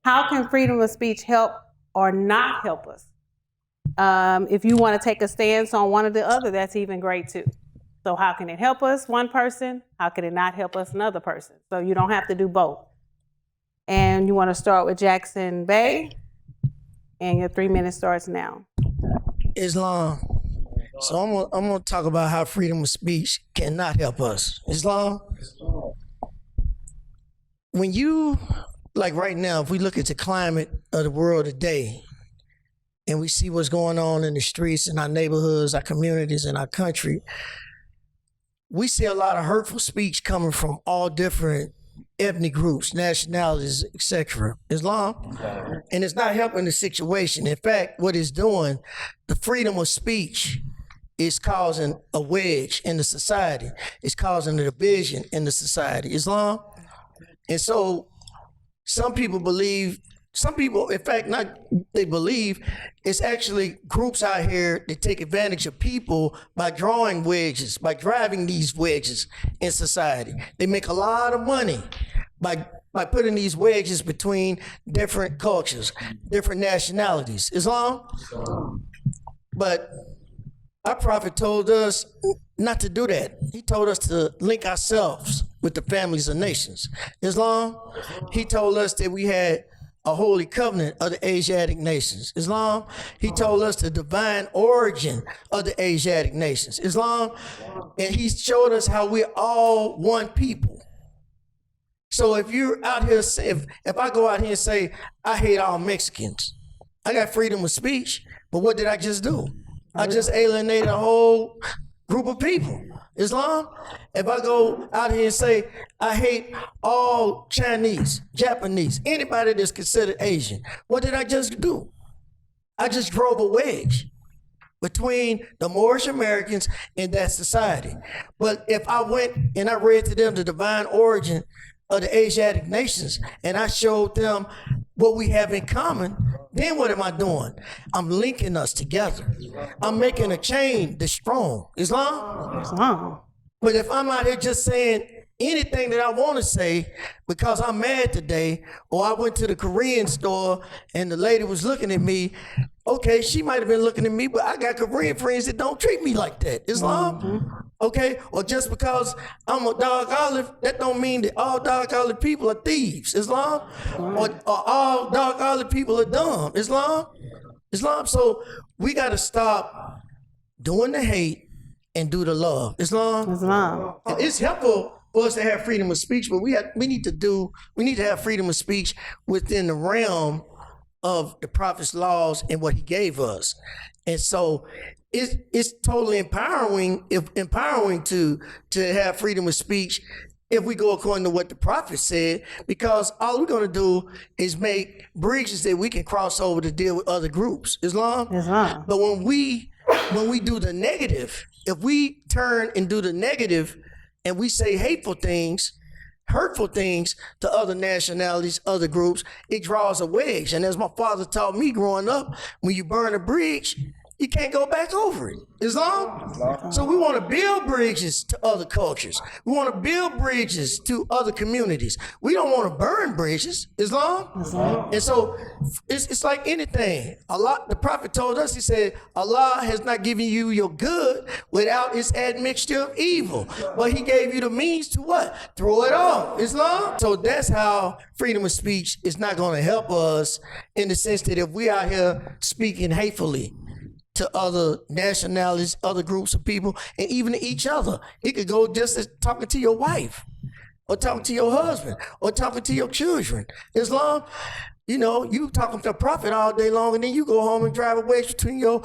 How can freedom of speech help or not help us? If you want to take a stance on one or the other, that's even great too. So how can it help us, one person? How can it not help us, another person? So you don't have to do both. And you want to start with Jackson Bay, and your 3 minutes starts now. Islam. So I'm gonna talk about how freedom of speech cannot help us. Islam. When you, like right now, if we look at the climate of the world today, and we see what's going on in the streets, in our neighborhoods, our communities, in our country, we see a lot of hurtful speech coming from all different ethnic groups, nationalities, etc. Islam. And it's not helping the situation. In fact, what it's doing, the freedom of speech is causing a wedge in the society. It's causing a division in the society. Islam. And so some people believe, in fact, not they believe, it's actually groups out here that take advantage of people by drawing wedges, by driving these wedges in society. They make a lot of money by putting these wedges between different cultures, different nationalities. Islam? But our prophet told us not to do that. He told us to link ourselves with the families of nations. Islam? He told us that we had a holy covenant of the Asiatic nations. Islam? He told us the divine origin of the Asiatic nations. Islam? And he showed us how we're all one people. So if you're out here, if I go out here and say, I hate all Mexicans, I got freedom of speech, but what did I just do? I just alienated a whole group of people. Islam? If I go out here and say, I hate all Chinese, Japanese, anybody that's considered Asian, what did I just do? I just drove a wedge between the Moorish Americans and that society. But if I went and I read to them the divine origin of the Asiatic nations and I showed them what we have in common, then what am I doing? I'm linking us together. I'm making a chain that's strong. Islam? Islam. But if I'm out here just saying anything that I want to say because I'm mad today, or I went to the Korean store and the lady was looking at me, okay, she might have been looking at me, but I got Korean friends that don't treat me like that. Islam? Okay? Or just because I'm a dark olive, that don't mean that all dark olive people are thieves. Islam? Or all dark olive people are dumb. Islam? Islam? So we got to stop doing the hate and do the love. Islam? Islam. It's helpful for us to have freedom of speech, but we need to have freedom of speech within the realm of the prophet's laws and what he gave us. And so it's totally empowering to have freedom of speech if we go according to what the prophet said, because all we're going to do is make bridges that we can cross over to deal with other groups. Islam? Islam. But when we do the negative, if we turn and do the negative and we say hateful things, hurtful things to other nationalities, other groups, it draws a wedge. And as my father taught me growing up, when you burn a bridge, you can't go back over it. Islam? So we want to build bridges to other cultures. We want to build bridges to other communities. We don't want to burn bridges. Islam? And so it's like anything. The prophet told us, he said, Allah has not given you your good without its admixture of evil. But he gave you the means to what? Throw it off. Islam? So that's how freedom of speech is not going to help us, in the sense that if we out here speaking hatefully to other nationalities, other groups of people, and even to each other. It could go just as talking to your wife, or talking to your husband, or talking to your children. Islam, you talking to a prophet all day long, and then you go home and drive a wedge between your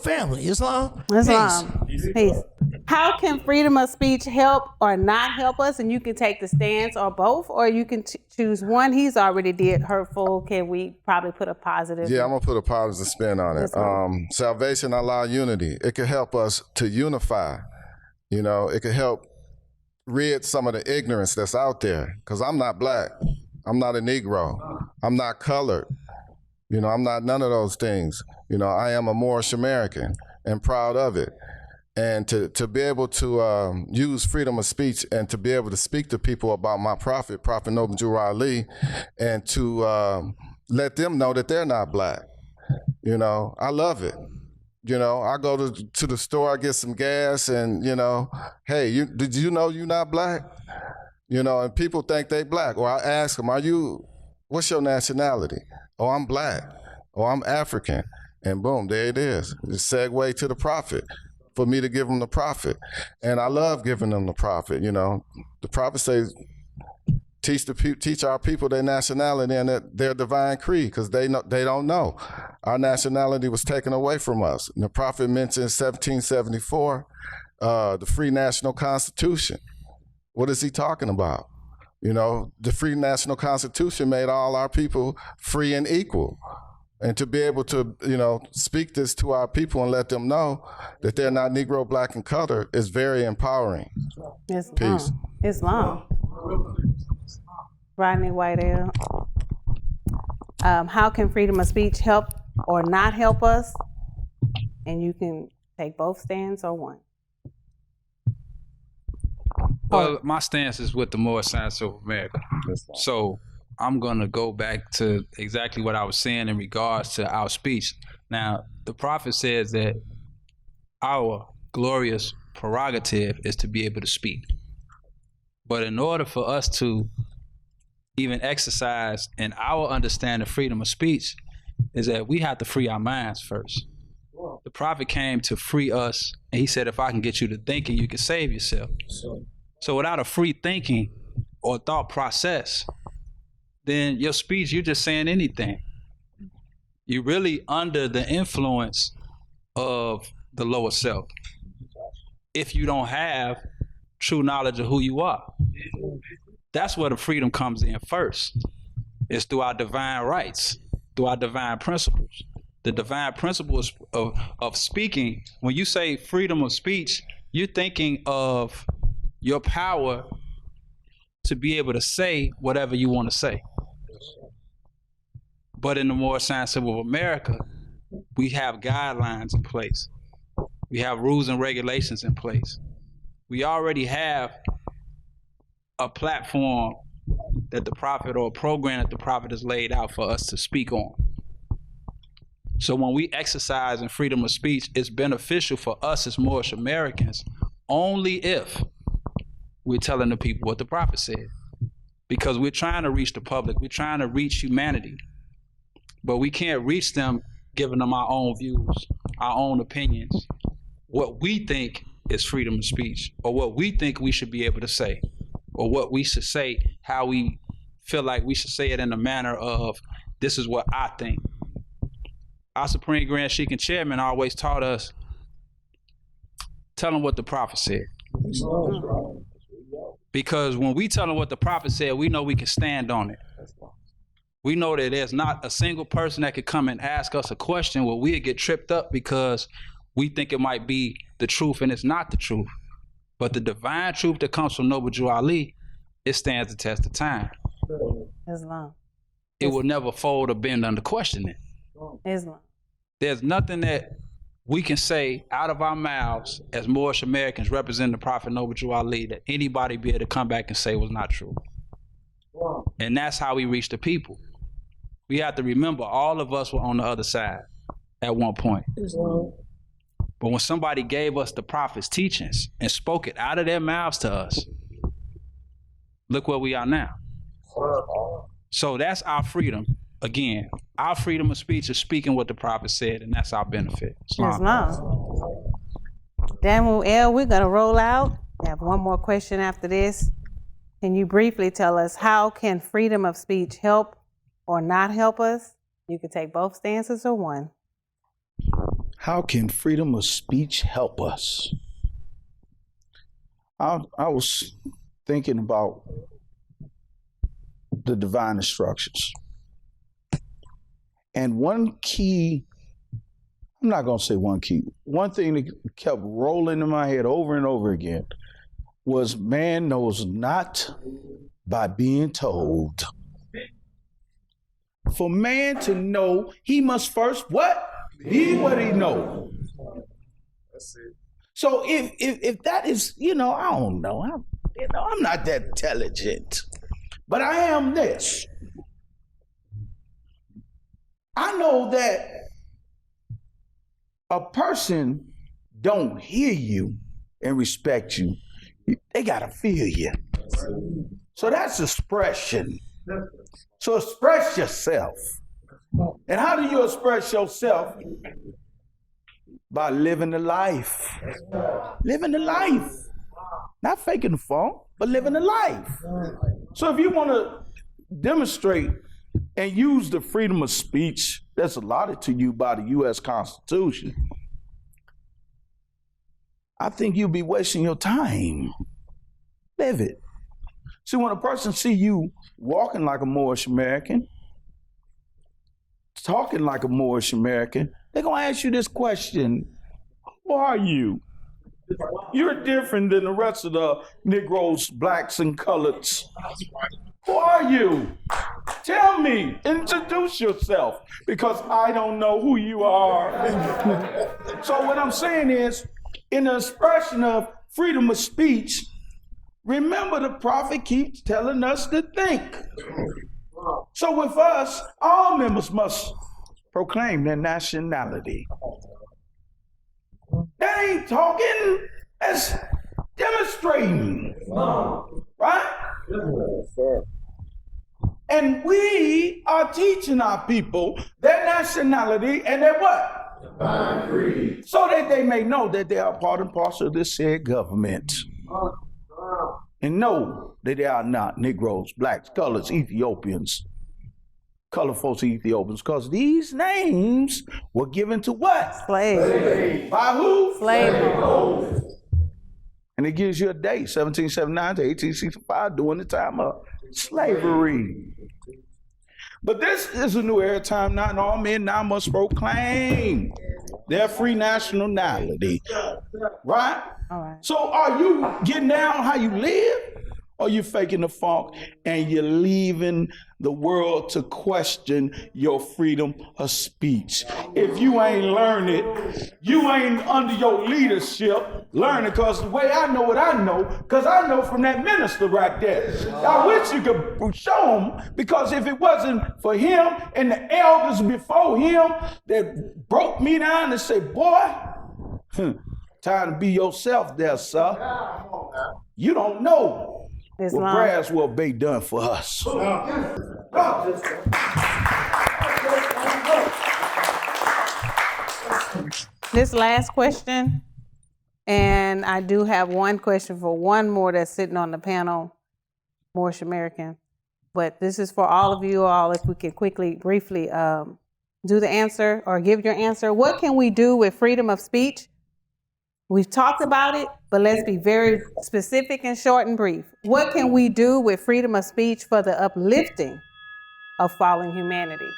family. Islam? Islam. Peace. How can freedom of speech help or not help us? And you can take the stance or both, or you can choose one. He's already did hurtful. Can we probably put a positive? Yeah, I'm going to put a positive spin on it. Salvation, Allah, unity. It could help us to unify. It could help rid some of the ignorance that's out there. Because I'm not black. I'm not a Negro. I'm not colored. I'm not none of those things. I am a Moorish American and proud of it. And to be able to use freedom of speech and to be able to speak to people about my prophet Noble Jura Ali, and to let them know that they're not black. You know, I love it. You know, I go to the store, I get some gas, and, you know, hey, did you know you're not black? You know, and people think they black. Or I ask them, what's your nationality? Oh, I'm black. Oh, I'm African. And boom, there it is. It's a segue to the prophet for me to give them the prophet. And I love giving them the prophet, you know. The prophet says, teach our people their nationality and their divine creed, because they don't know. Our nationality was taken away from us. And the prophet mentioned 1774, the free national constitution. What is he talking about? You know, the free national constitution made all our people free and equal. And to be able to, you know, speak this to our people and let them know that they're not Negro, black, and colored is very empowering. Peace. Islam. Rodney Whitehall. How can freedom of speech help or not help us? And you can take both stands or one. Well, my stance is with the Moorish Science of America. So I'm going to go back to exactly what I was saying in regards to our speech. Now, the prophet says that our glorious prerogative is to be able to speak. But in order for us to even exercise in our understanding of freedom of speech is that we have to free our minds first. The prophet came to free us, and he said, if I can get you to thinking, you can save yourself. So without a free thinking or thought process, then your speech, you're just saying anything. You're really under the influence of the lower self if you don't have true knowledge of who you are. That's where the freedom comes in first. It's through our divine rights, through our divine principles. The divine principles of speaking, when you say freedom of speech, you're thinking of your power to be able to say whatever you want to say. But in the Moorish Science of America, we have guidelines in place. We have rules and regulations in place. We already have a platform that the prophet, or a program that the prophet has laid out for us to speak on. So when we exercise in freedom of speech, it's beneficial for us as Moorish Americans only if we're telling the people what the prophet said. Because we're trying to reach the public, we're trying to reach humanity. But we can't reach them giving them our own views, our own opinions, what we think is freedom of speech, or what we think we should be able to say, or what we should say, how we feel like we should say it in a manner of, this is what I think. Our Supreme Grand Sheik and Chairman always taught us, tell them what the prophet said. Because when we tell them what the prophet said, we know we can stand on it. We know that there's not a single person that could come and ask us a question where we'd get tripped up because we think it might be the truth and it's not the truth. But the divine truth that comes from Noble Drew Ali, it stands the test of time. Islam. It will never fold or bend under questioning. Islam. There's nothing that we can say out of our mouths as Moorish Americans representing the Prophet Noble Drew Ali that anybody be able to come back and say was not true. And that's how we reach the people. We have to remember all of us were on the other side at one point. But when somebody gave us the Prophet's teachings and spoke it out of their mouths to us, look where we are now. So that's our freedom. Again, our freedom of speech is speaking what the Prophet said, and that's our benefit. Islam. Daniel L., we're going to roll out. We have one more question after this. Can you briefly tell us how can freedom of speech help or not help us? You can take both stances or one. How can freedom of speech help us? I was thinking about the divine instructions. And one key, I'm not going to say one key, one thing that kept rolling in my head over and over again was man knows not by being told. For man to know, he must first what? Be what he knows. That's it. So if that is, I don't know. I'm not that intelligent, but I am this. I know that a person don't hear you and respect you. They gotta feel you. So that's expression. So express yourself. And how do you express yourself? By living the life. Living the life. Not faking the funk, but living the life. So if you want to demonstrate and use the freedom of speech that's allotted to you by the U.S. Constitution, I think you'll be wasting your time. Live it. See, when a person see you walking like a Moorish American, talking like a Moorish American, they're going to ask you this question: who are you? You're different than the rest of the Negroes, blacks, and coloreds. Who are you? Tell me. Introduce yourself, because I don't know who you are. So what I'm saying is, in the expression of freedom of speech, remember the prophet keeps telling us to think. So with us, all members must proclaim their nationality. That ain't talking, that's demonstrating. Right? And we are teaching our people their nationality and their what? So that they may know that they are part and parcel of this said government. And know that they are not Negroes, blacks, colors, Ethiopians, color folks, Ethiopians, because these names were given to what? Slaves. By who? Slaves. And it gives you a date, 1779 to 1865, during the time of slavery. But this is a new era time now, and all men now must proclaim their free nationality. Right? All right. So are you getting down how you live? Or you faking the funk and you're leaving the world to question your freedom of speech? If you ain't learned it, you ain't under your leadership learning, because the way I know what I know, because I know from that minister right there. I wish you could show him, because if it wasn't for him and the elders before him that broke me down and said, boy, time to be yourself there, sir. You don't know what Braswell Bay done for us. This last question, and I do have one question for one more that's sitting on the panel, Moorish American. But this is for all of you all, if we can quickly, briefly do the answer or give your answer. What can we do with freedom of speech? We've talked about it, but let's be very specific and short and brief. What can we do with freedom of speech for the uplifting of fallen humanity?